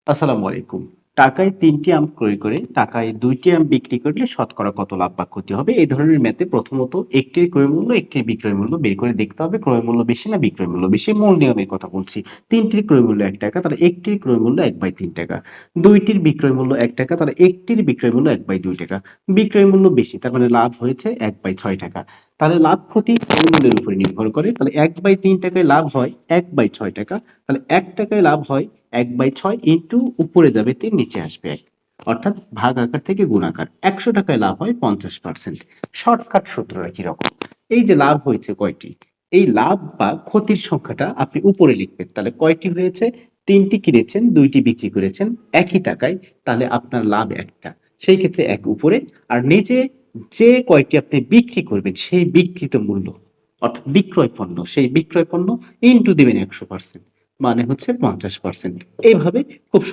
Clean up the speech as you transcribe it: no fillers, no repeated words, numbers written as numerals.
আসসালামু আলাইকুম। টাকায় ৩ টি আম ক্রয় করে টাকায় ২ টি আম বিক্রি করলে শতকরা কত লাভ বা ক্ষতি হবে? এই ধরনের ম্যাথে প্রথমত একটির ক্রয় মূল্য, একটির বিক্রয় মূল্য বের করে দেখতে হবে ক্রয় মূল্য বেশি না বিক্রয় মূল্য বেশি। মূল নিয়মের কথা বলছি। ৩ টির ক্রয় মূল্য ৳১ তাহলে একটির ক্রয় মূল্য ৳১/৩ ২ টির বিক্রয় মূল্য ৳১ তাহলে একটির বিক্রয় মূল্য ৳১/২ বিক্রয় মূল্য বেশি তার মানে লাভ হয়েছে ৳১/৬ তাহলে লাভ ক্ষতি ক্রয় মূল্যের উপরে নির্ভর করে। তাহলে ৳১/৩ য় লাভ হয় ৳১/৬ তাহলে ৳১ য় লাভ হয় ১/৬ ইন্টু উপরে যাবে ৩ নিচে আসবে ১ অর্থাৎ ভাগ আকার থেকে গুণ আকার। ৳১০০ লাভ হয় ৫০%। শর্টকাট সূত্রটা কিরকম? এই যে লাভ হয়েছে কয়টি? এই লাভ বা ক্ষতির সংখ্যাটা আপনি উপরে লিখবেন। তাহলে কয়টি হয়েছে? ৩ টি কিনেছেন, ২ টি বিক্রি করেছেন একই টাকায়। তাহলে আপনার লাভ ১ টা। সেই ক্ষেত্রে ১ উপরে আর নিচে যে কয়টি আপনি বিক্রি করবেন সেই বিক্রিত মূল্য অর্থাৎ বিক্রয় পণ্য, সেই বিক্রয় পণ্য ইন্টু দিবেন ১০০% মানে হচ্ছে ৫০%। এইভাবে খুব